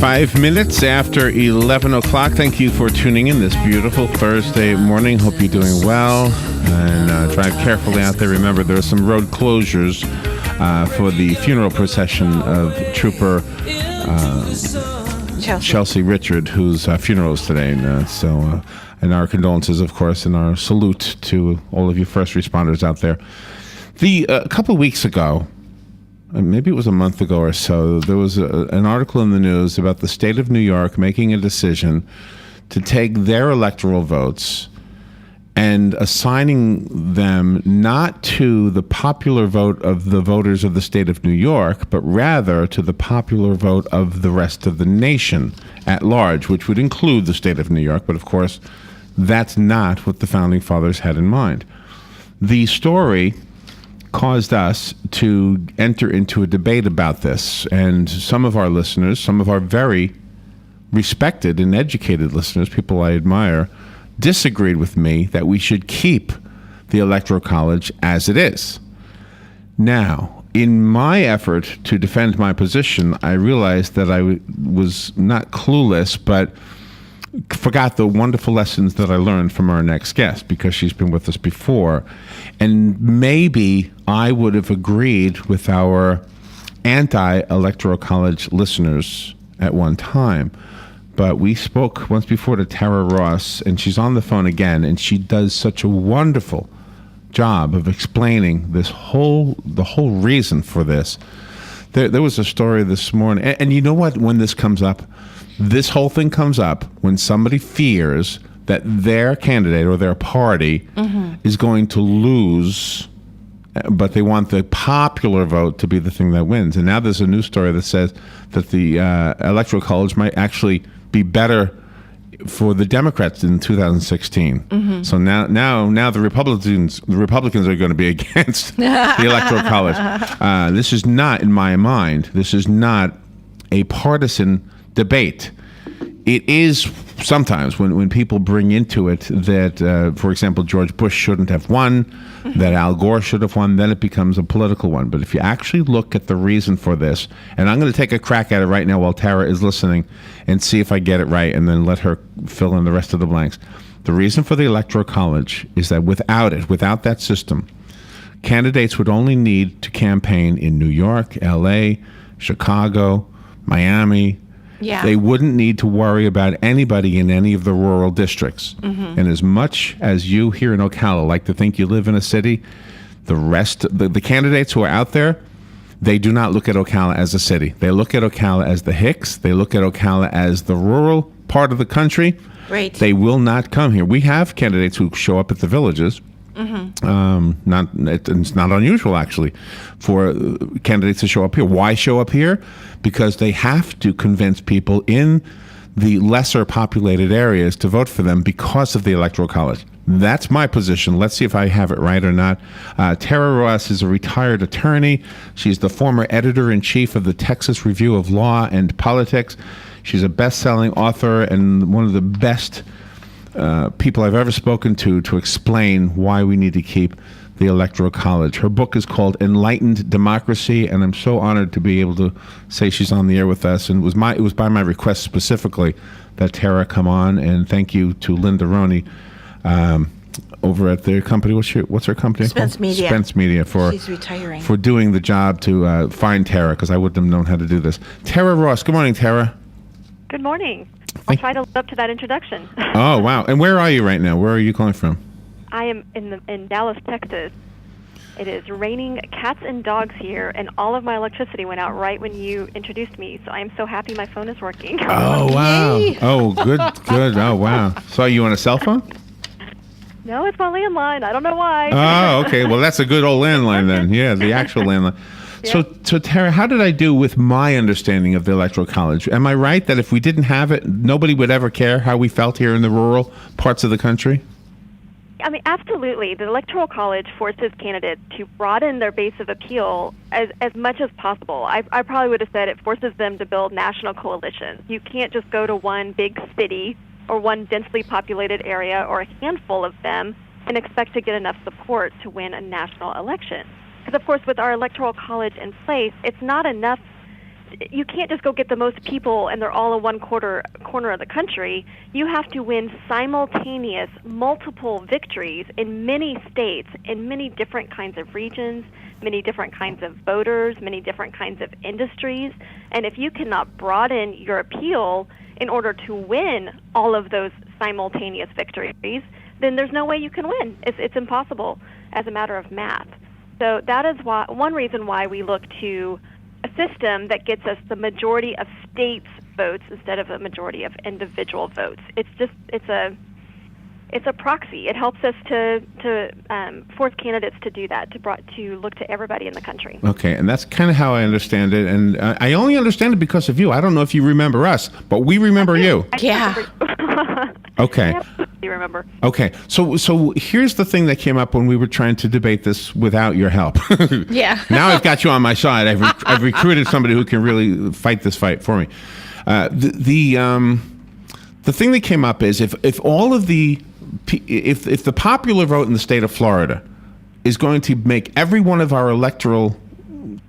5 minutes after 11 o'clock. Thank you for tuning in this beautiful Thursday morning. Hope you're doing well. And drive carefully out there. Remember, there are some road closures for the funeral procession of Trooper Chelsea Richard, whose funeral is today. And our condolences, of course, and our salute to all of you first responders out there. A couple of weeks ago, maybe it was a month ago or so, there was an article in the news about the state of New York making a decision to take their electoral votes and assigning them not to the popular vote of the voters of the state of New York, but rather to the popular vote of the rest of the nation at large, which would include the state of New York. But of course, that's not what the Founding Fathers had in mind. The story caused us to enter into a debate about this, and some of our listeners, some of our very respected and educated listeners, people I admire, disagreed with me that we should keep the Electoral College as it is. Now, in my effort to defend my position, I realized that I was not clueless, but forgot the wonderful lessons that I learned from our next guest, because she's been with us before. And maybe I would have agreed with our anti-Electoral College listeners at one time. But we spoke once before to Tara Ross, and she's on the phone again, and she does such a wonderful job of explaining the whole reason for this. There was a story this morning, and you know what, when this comes up, this whole thing comes up when somebody fears that their candidate or their party is going to lose, but they want the popular vote to be the thing that wins. And now there's a news story that says that the Electoral College might actually be better for the Democrats in 2016. So now the Republicans are going to be against the Electoral College. This is not, in my mind, this is not a partisan debate. It is sometimes when people bring into it that, for example, George Bush shouldn't have won, that Al Gore should have won, then it becomes a political one. But if you actually look at the reason for this, and I'm going to take a crack at it right now while Tara is listening and see if I get it right, and then let her fill in the rest of the blanks. The reason for the Electoral College is that without that system, candidates would only need to campaign in New York, LA, Chicago, Miami. Yeah. They wouldn't need to worry about anybody in any of the rural districts. And as much as you here in Ocala like to think you live in a city, the candidates who are out there, they do not look at Ocala as a city. They look at Ocala as the Hicks. They look at Ocala as the rural part of the country. Right. They will not come here. We have candidates who show up at the villages. It's not unusual, actually, for candidates to show up here. Why show up here? Because they have to convince people in the lesser populated areas to vote for them because of the Electoral College. That's my position. Let's see if I have it right or not. Tara Ross is a retired attorney. She's the former editor-in-chief of the Texas Review of Law and Politics. She's a best-selling author and one of the best people I've ever spoken to explain why we need to keep the Electoral College. Her book is called Enlightened Democracy, and I'm so honored to be able to say she's on the air with us. And it was by my request specifically that Tara come on. And thank you to Linda Roney over at their company. What's her company? Spence Media. Spence Media She's retiring. For doing the job to find Tara, because I wouldn't have known how to do this. Tara Ross. Good morning, Tara. Good morning. I'll try to live up to that introduction. Oh, wow. And where are you right now? Where are you calling from? I am in Dallas, Texas. It is raining cats and dogs here, and all of my electricity went out right when you introduced me, so I am so happy my phone is working. Oh, wow. Yay. Oh, good. Oh, wow. So are you on a cell phone? No, it's my landline. I don't know why. Oh, okay. Well, that's a good old landline then. Yeah, the actual landline. So Tara, how did I do with my understanding of the Electoral College? Am I right that if we didn't have it, nobody would ever care how we felt here in the rural parts of the country? I mean, absolutely. The Electoral College forces candidates to broaden their base of appeal as much as possible. I probably would have said it forces them to build national coalitions. You can't just go to one big city or one densely populated area or a handful of them and expect to get enough support to win a national election. Because, of course, with our Electoral College in place, it's not enough just go get the most people and they're all in one corner of the country. You have to win simultaneous, multiple victories in many states, in many different kinds of regions, many different kinds of voters, many different kinds of industries. And if you cannot broaden your appeal in order to win all of those simultaneous victories, then there's no way you can win. It's impossible as a matter of math. So that is one reason why we look to a system that gets us the majority of states' votes instead of a majority of individual votes. It's a proxy. It helps us to force candidates to do that, to look to everybody in the country. Okay, and that's kind of how I understand it. And I only understand it because of you. I don't know if you remember us, but we remember you. Yeah. Okay. You remember? Okay. So here's the thing that came up when we were trying to debate this without your help. Yeah. Now I've got you on my side. I've recruited somebody who can really fight this fight for me. The thing that came up is if all of the if the popular vote in the state of Florida is going to make every one of our electoral,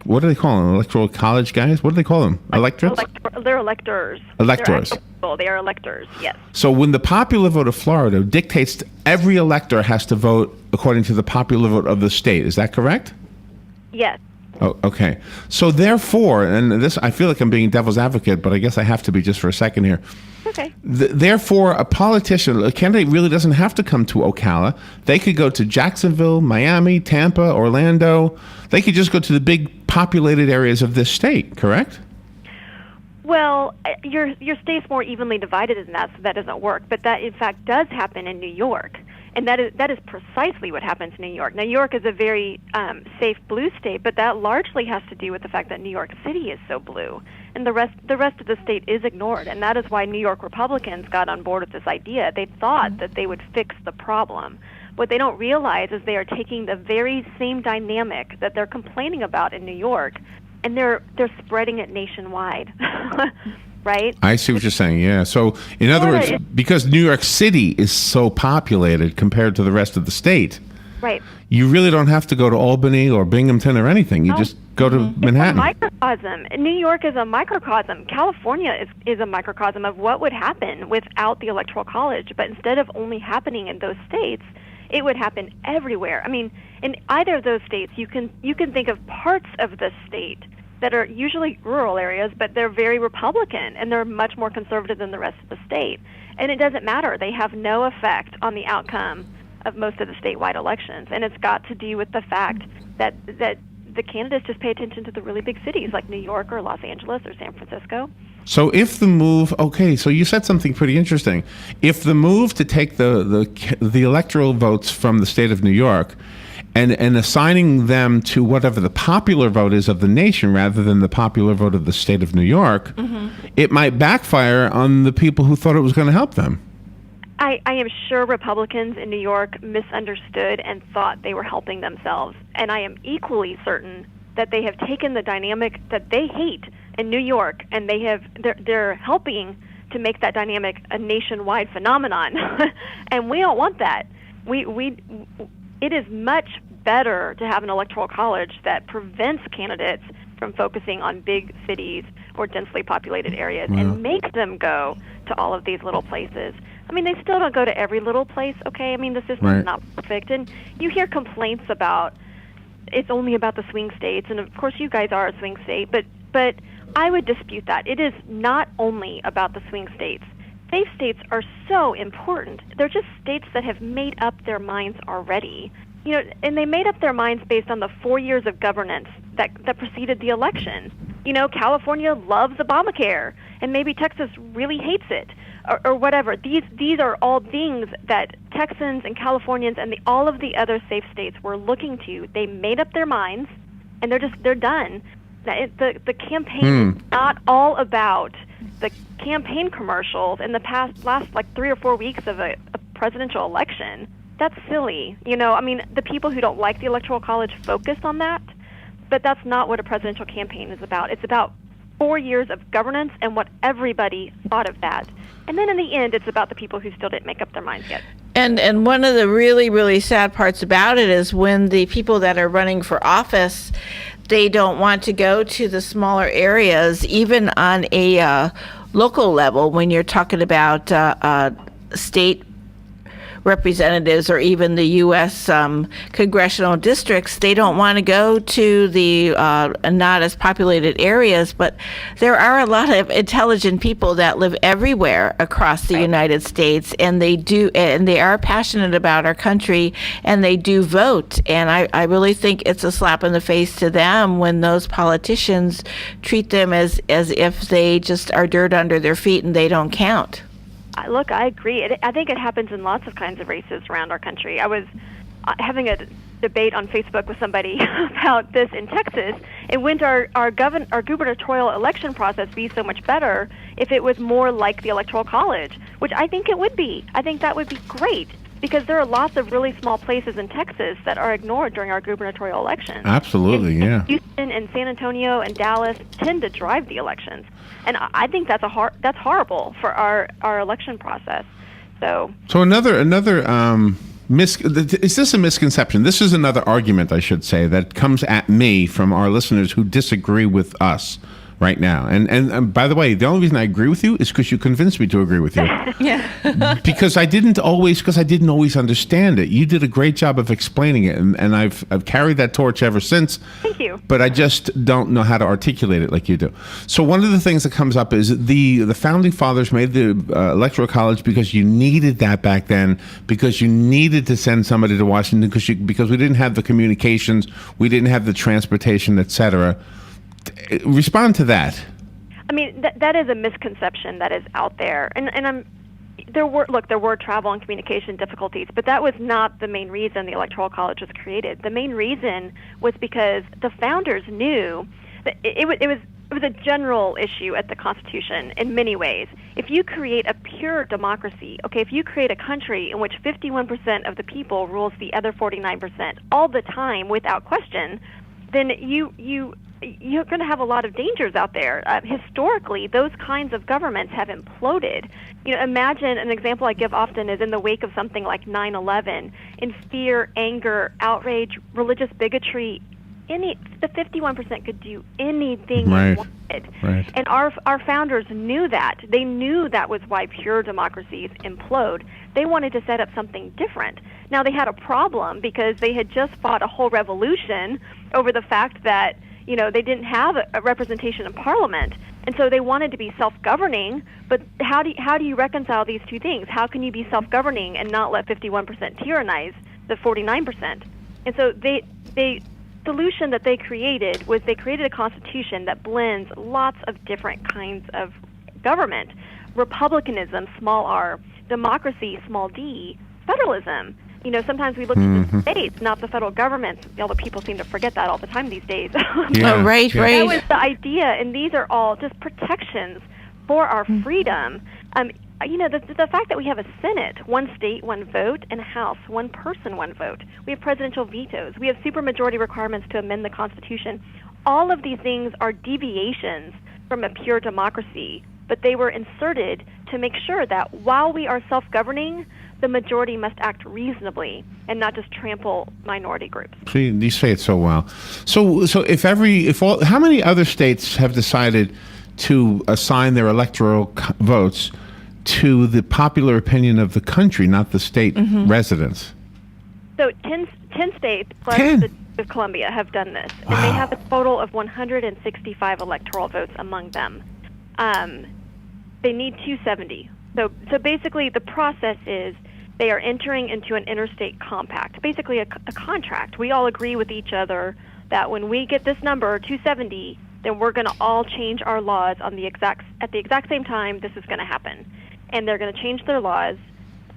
what do they call them? Electoral college guys? What do they call them? Electorates? They're electors. Electors. They are electors, yes. So when the popular vote of Florida dictates every elector has to vote according to the popular vote of the state, is that correct? Yes. Oh, okay. So therefore, and this, I feel like I'm being devil's advocate, but I guess I have to be just for a second here. Okay. Therefore, a candidate really doesn't have to come to Ocala. They could go to Jacksonville, Miami, Tampa, Orlando. They could just go to the big populated areas of this state, correct? Well, your state's more evenly divided than that, so that doesn't work. But that, in fact, does happen in New York. And that is precisely what happens in New York. Now, New York is a very safe blue state, but that largely has to do with the fact that New York City is so blue, and the rest of the state is ignored. And that is why New York Republicans got on board with this idea. They thought that they would fix the problem. What they don't realize is they are taking the very same dynamic that they're complaining about in New York, and they're spreading it nationwide. Right? I see what you're saying, yeah. So, in other words, because New York City is so populated compared to the rest of the state, right? You really don't have to go to Albany or Binghamton or anything. You just go to Manhattan. It's a microcosm. New York is a microcosm. California is a microcosm of what would happen without the Electoral College. But instead of only happening in those states, it would happen everywhere. I mean, in either of those states, you can think of parts of the state that are usually rural areas, but they're very Republican, and they're much more conservative than the rest of the state. And it doesn't matter. They have no effect on the outcome of most of the statewide elections. And it's got to do with the fact that the candidates just pay attention to the really big cities like New York or Los Angeles or San Francisco. So if the move, okay, so you said something pretty interesting. If the move to take the electoral votes from the state of New York and assigning them to whatever the popular vote is of the nation rather than the popular vote of the state of New York, it might backfire on the people who thought it was going to help them. I am sure Republicans in New York misunderstood and thought they were helping themselves. And I am equally certain that they have taken the dynamic that they hate in New York, and they're helping to make that dynamic a nationwide phenomenon. And we don't want that. It is much better to have an electoral college that prevents candidates from focusing on big cities or densely populated areas and makes them go to all of these little places. I mean, they still don't go to every little place, okay? I mean, the system's not perfect. And you hear complaints about it's only about the swing states, and of course you guys are a swing state, but I would dispute that. It is not only about the swing states. Safe states are so important. They're just states that have made up their minds already. You know, and they made up their minds based on the 4 years of governance that preceded the election. You know, California loves Obamacare, and maybe Texas really hates it, or whatever. These are all things that Texans and Californians and all of the other safe states were looking to. They made up their minds, and they're done. The campaign is not all about the campaign commercials in the last like 3 or 4 weeks of a presidential election. That's silly. You know, I mean, the people who don't like the Electoral College focus on that, but that's not what a presidential campaign is about. It's about 4 years of governance and what everybody thought of that. And then in the end, it's about the people who still didn't make up their minds yet. And one of the really, really sad parts about it is when the people that are running for office they don't want to go to the smaller areas, even on a local level, when you're talking about state representatives or even the U.S. Congressional districts. They don't want to go to the not as populated areas, but there are a lot of intelligent people that live everywhere across the United States, and they are passionate about our country, and they do vote. And I really think it's a slap in the face to them when those politicians treat them as if they just are dirt under their feet and they don't count. Look, I agree. I think it happens in lots of kinds of races around our country. I was having a debate on Facebook with somebody about this in Texas, and wouldn't our gubernatorial election process be so much better if it was more like the Electoral College, which I think it would be. I think that would be great, because there are lots of really small places in Texas that are ignored during our gubernatorial elections. Absolutely, yeah. Houston and San Antonio and Dallas tend to drive the elections, and I think that's horrible for our election process. So another is this a misconception? This is another argument, I should say, that comes at me from our listeners who disagree with us right now. And by the way, the only reason I agree with you is because you convinced me to agree with you. Yeah. because I didn't always understand it. You did a great job of explaining it, and I've carried that torch ever since. Thank you. But I just don't know how to articulate it like you do. So one of the things that comes up is the founding fathers made the Electoral College because you needed that back then, because you needed to send somebody to Washington, because we didn't have the communications, we didn't have the transportation, etc. Respond to that. I mean, that is a misconception that is out there, and there were travel and communication difficulties, but that was not the main reason the Electoral College was created. The main reason was because the founders knew that it was a general issue at the Constitution in many ways. If you create a pure democracy, if you create a country in which 51% of the people rules the other 49% all the time without question, then you're going to have a lot of dangers out there. Historically, those kinds of governments have imploded. Imagine an example I give often is in the wake of something like 9/11, in fear, anger, outrage, religious bigotry. The 51% could do anything they wanted. Right. And our founders knew that. They knew that was why pure democracies implode. They wanted to set up something different. Now, they had a problem because they had just fought a whole revolution over the fact that they didn't have a representation in Parliament, and so they wanted to be self-governing. But how do you reconcile these two things? How can you be self-governing and not let 51% tyrannize the 49%? And so the solution that they created was they created a constitution that blends lots of different kinds of government: republicanism, small r; democracy, small d; federalism. Sometimes we look to the states, not the federal government, although people seem to forget that all the time these days. Yeah, right. That was the idea, and these are all just protections for our freedom. The fact that we have a Senate, one state, one vote, and a House, one person, one vote. We have presidential vetoes. We have supermajority requirements to amend the Constitution. All of these things are deviations from a pure democracy, but they were inserted to make sure that while we are self-governing, the majority must act reasonably and not just trample minority groups. See, you say it so well. So how many other states have decided to assign their electoral votes to the popular opinion of the country, not the state residents? So 10 states plus 10? the District of Columbia have done this, and they have a total of 165 electoral votes among them. They need 270. So basically, the process is they are entering into an interstate compact, basically a contract. We all agree with each other that when we get this number, 270, then we're going to all change our laws at the exact same time this is going to happen. And they're going to change their laws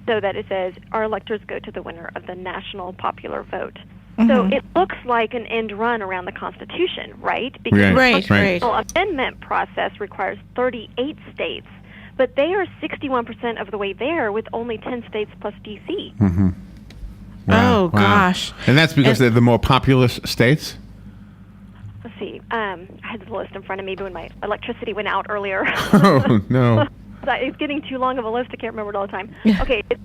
so that it says our electors go to the winner of the national popular vote. So it looks like an end run around the Constitution, right? Because the constitutional amendment process requires 38 states. But they are 61% of the way there with only 10 states plus D.C. Mm-hmm. Wow, oh, gosh. And that's because they're the more populous states? Let's see. I had the list in front of me when my electricity went out earlier. Oh, no. It's getting too long of a list. I can't remember it all the time. Okay, it's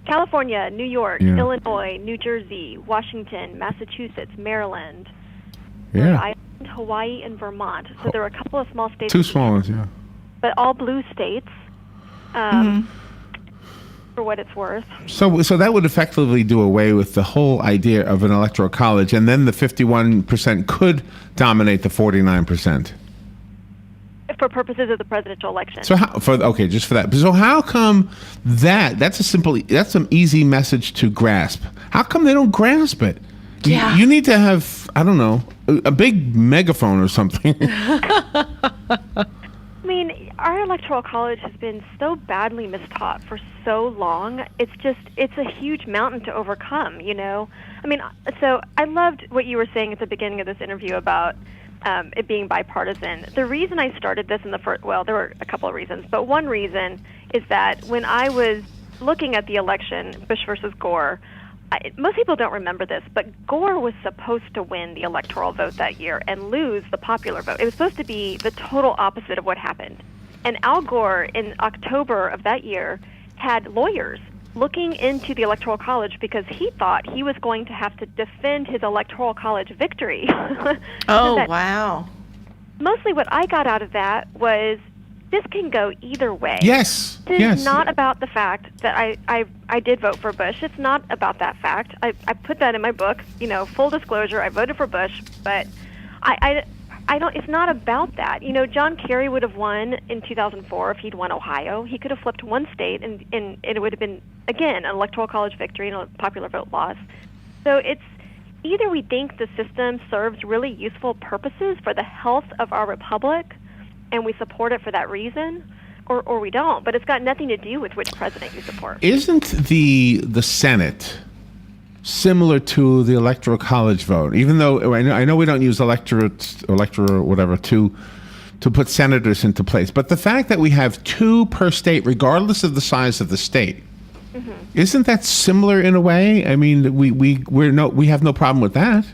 California, New York, Illinois, New Jersey, Washington, Massachusetts, Maryland. Yeah. Rhode Island, Hawaii, and Vermont. So there were a couple of small states. Two small ones, yeah. But all blue states, for what it's worth. So that would effectively do away with the whole idea of an electoral college, and then the 51% could dominate the 49%. For purposes of the presidential election. So just for that. So how come that's an easy message to grasp? How come they don't grasp it? Yeah. You need to have, I don't know, a big megaphone or something. I mean, our electoral college has been so badly mistaught for so long. It's a huge mountain to overcome, you know? I mean, so I loved what you were saying at the beginning of this interview about it being bipartisan. The reason I started this in the first, well, there were a couple of reasons, but one reason is that when I was looking at the election, Bush versus Gore, most people don't remember this, but Gore was supposed to win the electoral vote that year and lose the popular vote. It was supposed to be the total opposite of what happened. And Al Gore, in October of that year, had lawyers looking into the Electoral College because he thought he was going to have to defend his Electoral College victory. Oh, wow. Mostly what I got out of that was this can go either way. Yes. This yes. is not about the fact that I did vote for Bush. It's not about that fact. I put that in my book, you know, full disclosure, I voted for Bush, but I don't. It's not about that. You know, John Kerry would have won in 2004 if he'd won Ohio. He could have flipped one state, and it would have been, again, an electoral college victory and a popular vote loss. So it's either we think the system serves really useful purposes for the health of our republic, and we support it for that reason, or we don't. But it's got nothing to do with which president you support. Isn't the Senate similar to the electoral college vote? Even though I know we don't use electoral whatever to put senators into place, but the fact that we have two per state, regardless of the size of the state, isn't that similar in a way? I mean, we have no problem with that.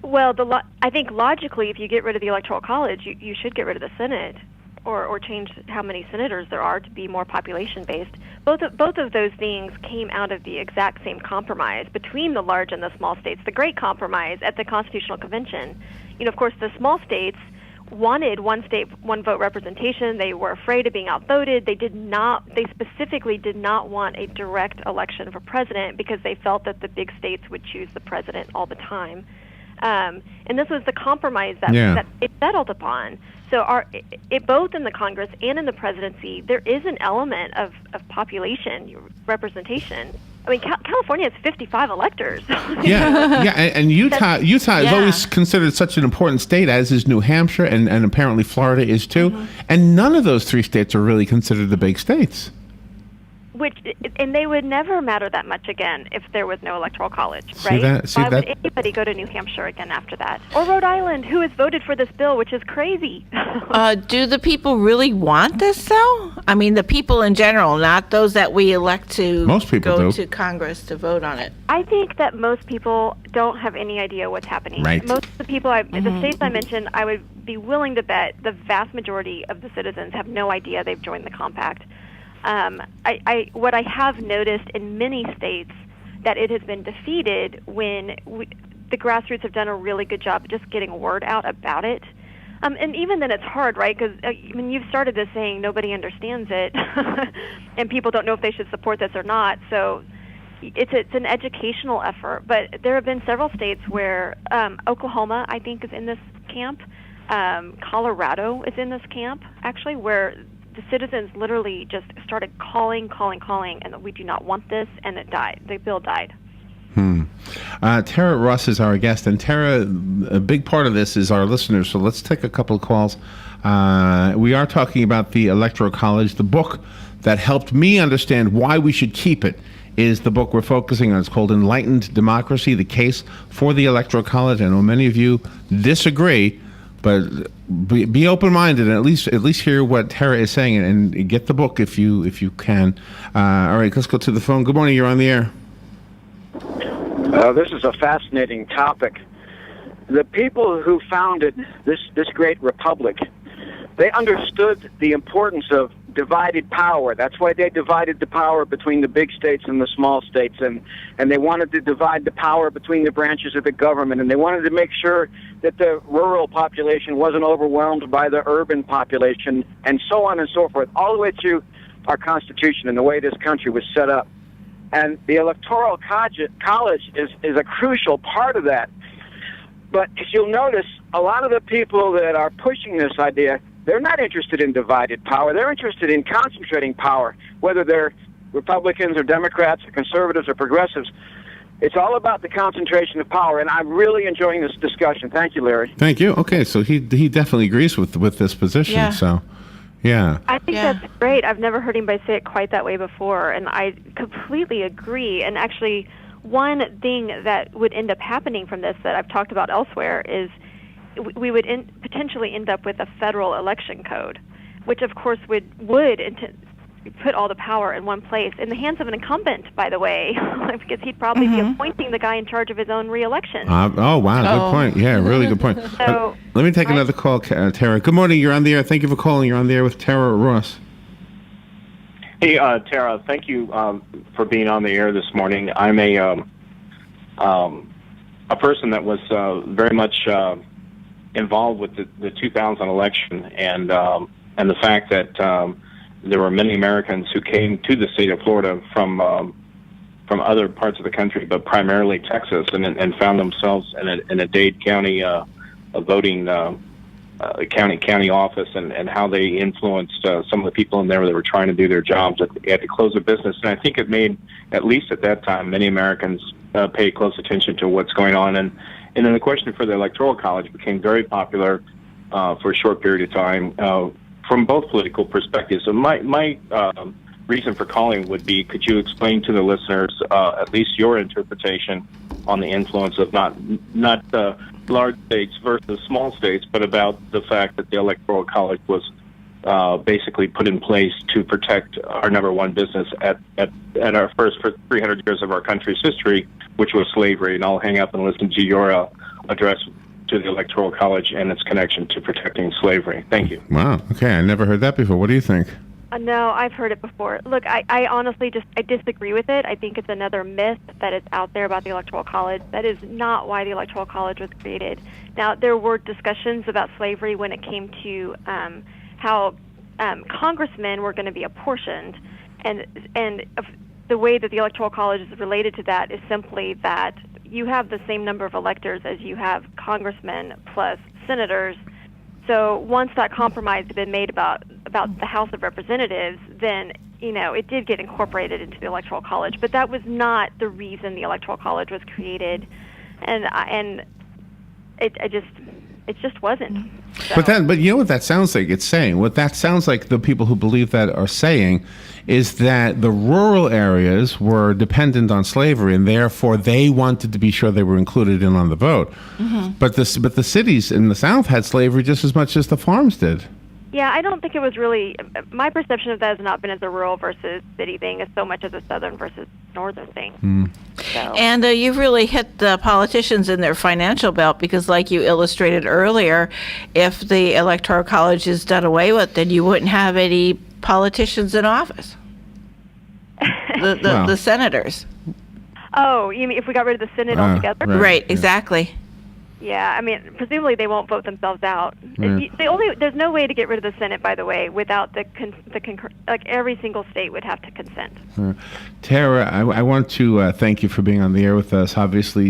Well, I think logically, if you get rid of the electoral college, you should get rid of the Senate, or change how many senators there are to be more population based. Both of those things came out of the exact same compromise between the large and the small states, the Great Compromise at the Constitutional Convention. You know, of course, the small states wanted one state, one vote representation. They were afraid of being outvoted. They specifically did not want a direct election for president because they felt that the big states would choose the president all the time. And this was the compromise that it settled upon. So both in the Congress and in the presidency, there is an element of population representation. I mean, California has 55 electors. And Utah is always considered such an important state, as is New Hampshire, and apparently Florida is too. And none of those three states are really considered the big states. And they would never matter that much again if there was no electoral college, right? Why would anybody go to New Hampshire again after that? Or Rhode Island, who has voted for this bill, which is crazy. Do the people really want this, though? I mean, the people in general, not those that we elect to go to Congress to vote on it. I think that most people don't have any idea what's happening. Right. Most of the people, the states I mentioned, I would be willing to bet the vast majority of the citizens have no idea they've joined the compact. What I have noticed in many states that it has been defeated when the grassroots have done a really good job just getting word out about it. And even then it's hard, right? Because you've started this saying nobody understands it, and people don't know if they should support this or not. So it's an educational effort. But there have been several states where Oklahoma, I think, is in this camp. Colorado is in this camp, actually, where the citizens literally just started calling, and we do not want this, and it died. The bill died. Tara Russ is our guest, and Tara, a big part of this is our listeners, so let's take a couple of calls. We are talking about the Electoral College. The book that helped me understand why we should keep it is the book we're focusing on. It's called Enlightened Democracy, The Case for the Electoral College. I know many of you disagree, but be open-minded and at least hear what Tara is saying, and get the book if you can. All right, let's go to the phone. Good morning. You're on the air. This is a fascinating topic. The people who founded this great republic, they understood the importance of divided power. That's why they divided the power between the big states and the small states, and they wanted to divide the power between the branches of the government, and they wanted to make sure that the rural population wasn't overwhelmed by the urban population, and so on and so forth, all the way through our Constitution and the way this country was set up. And the Electoral College is a crucial part of that. But if you'll notice, a lot of the people that are pushing this idea, they're not interested in divided power. They're interested in concentrating power, whether they're Republicans or Democrats or conservatives or progressives. It's all about the concentration of power, and I'm really enjoying this discussion. Thank you, Larry. Thank you. Okay, so he definitely agrees with this position. Yeah. So, yeah. I think that's great. I've never heard anybody say it quite that way before, and I completely agree. And actually, one thing that would end up happening from this that I've talked about elsewhere is we would potentially end up with a federal election code, which of course would put all the power in one place in the hands of an incumbent, by the way, because he'd probably be appointing the guy in charge of his own reelection. Oh, wow. Good point. Yeah, really good point. So, let me take another call, Tara. Good morning. You're on the air. Thank you for calling. You're on the air with Tara Ross. Hey, Tara, thank you for being on the air this morning. I'm a person that was very much involved with the 2000 election, and the fact that there were many Americans who came to the state of Florida from other parts of the country, but primarily Texas, and found themselves in a Dade County voting county office, and how they influenced some of the people in there that were trying to do their jobs. They had to close a business, and I think it made, at least at that time, many Americans pay close attention to what's going on. And then the question for the Electoral College became very popular for a short period of time from both political perspectives. So my reason for calling would be, could you explain to the listeners at least your interpretation on the influence of not large states versus small states, but about the fact that the Electoral College was basically put in place to protect our number one business at our first for 300 years of our country's history, which was slavery. And I'll hang up and listen to your address to the Electoral College and its connection to protecting slavery. Thank you. Wow. Okay, I never heard that before. What do you think? No, I've heard it before. Look, I honestly I disagree with it. I think it's another myth that is out there about the Electoral College. That is not why the Electoral College was created. Now, there were discussions about slavery when it came to how congressmen were going to be apportioned, and the way that the Electoral College is related to that is simply that you have the same number of electors as you have congressmen plus senators. So once that compromise had been made about the House of Representatives, then it did get incorporated into the Electoral College. But that was not the reason the Electoral College was created, and it just wasn't. So. But you know what that sounds like? It's saying what that sounds like. The people who believe that are saying is that the rural areas were dependent on slavery, and therefore they wanted to be sure they were included in on the vote. Mm-hmm. But the cities in the South had slavery just as much as the farms did. Yeah, I don't think it was really, my perception of that has not been as a rural versus city thing as so much as a southern versus northern thing. Mm. So. And you've really hit the politicians in their financial belt, because like you illustrated earlier, if the Electoral College is done away with, then you wouldn't have any politicians in office. The senators. Oh, you mean if we got rid of the Senate altogether? Right, exactly. Yeah, I mean, presumably they won't vote themselves out. There's no way to get rid of the Senate, by the way, without like every single state would have to consent. Tara, I want to thank you for being on the air with us. Obviously,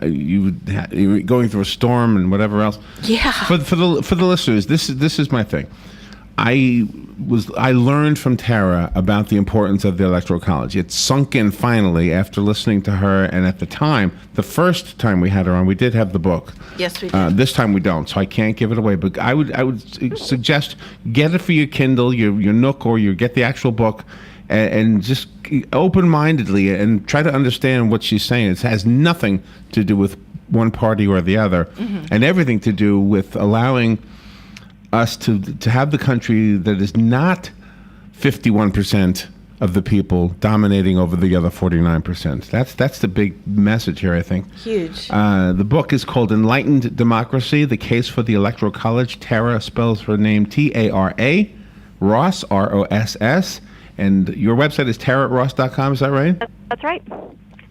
you were going through a storm and whatever else. Yeah. For the listeners, this is my thing. I learned from Tara about the importance of the Electoral College. It sunk in finally after listening to her, and at the time, the first time we had her on, we did have the book. Yes, we did. This time we don't, so I can't give it away. But I would suggest get it for your Kindle, your Nook, or you get the actual book, and just open-mindedly and try to understand what she's saying. It has nothing to do with one party or the other, and everything to do with allowing us to have the country that is not 51% of the people dominating over the other 49%. That's the big message here, I think. Huge. The book is called Enlightened Democracy, The Case for the Electoral College. Tara spells her name Tara, Ross, ROSS. And your website is tara@ross.com, is that right? That's right.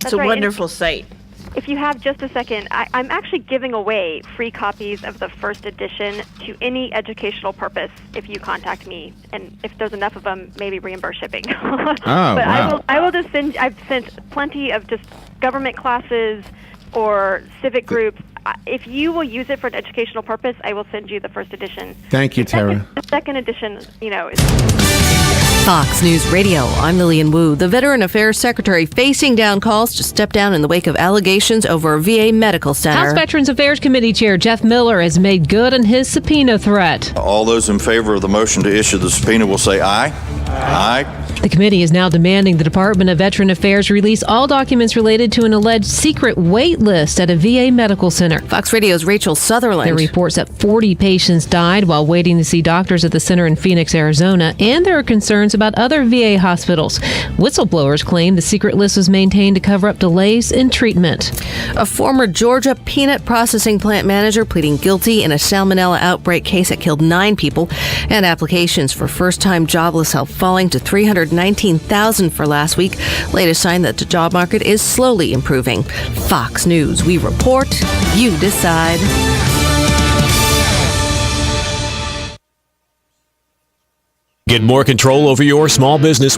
It's a right. wonderful site. If you have just a second, I'm actually giving away free copies of the first edition to any educational purpose if you contact me. And if there's enough of them, maybe reimburse shipping. But wow. I will just send, I've sent plenty of just government classes or civic groups. If you will use it for an educational purpose, I will send you the first edition. Thank you, Tara. The second edition, is... Fox News Radio, I'm Lillian Wu. The Veteran Affairs Secretary facing down calls to step down in the wake of allegations over a VA medical center. House Veterans Affairs Committee Chair Jeff Miller has made good on his subpoena threat. All those in favor of the motion to issue the subpoena will say aye. Aye. The committee is now demanding the Department of Veteran Affairs release all documents related to an alleged secret wait list at a VA medical center. Fox Radio's Rachel Sutherland. There are reports that 40 patients died while waiting to see doctors at the center in Phoenix, Arizona, and there are concerns about other VA hospitals. Whistleblowers claim the secret list was maintained to cover up delays in treatment. A former Georgia peanut processing plant manager pleading guilty in a salmonella outbreak case that killed 9 people, and applications for first-time jobless help falling to 319,000 for last week. Latest sign that the job market is slowly improving. Fox News, we report, you decide. Get more control over your small business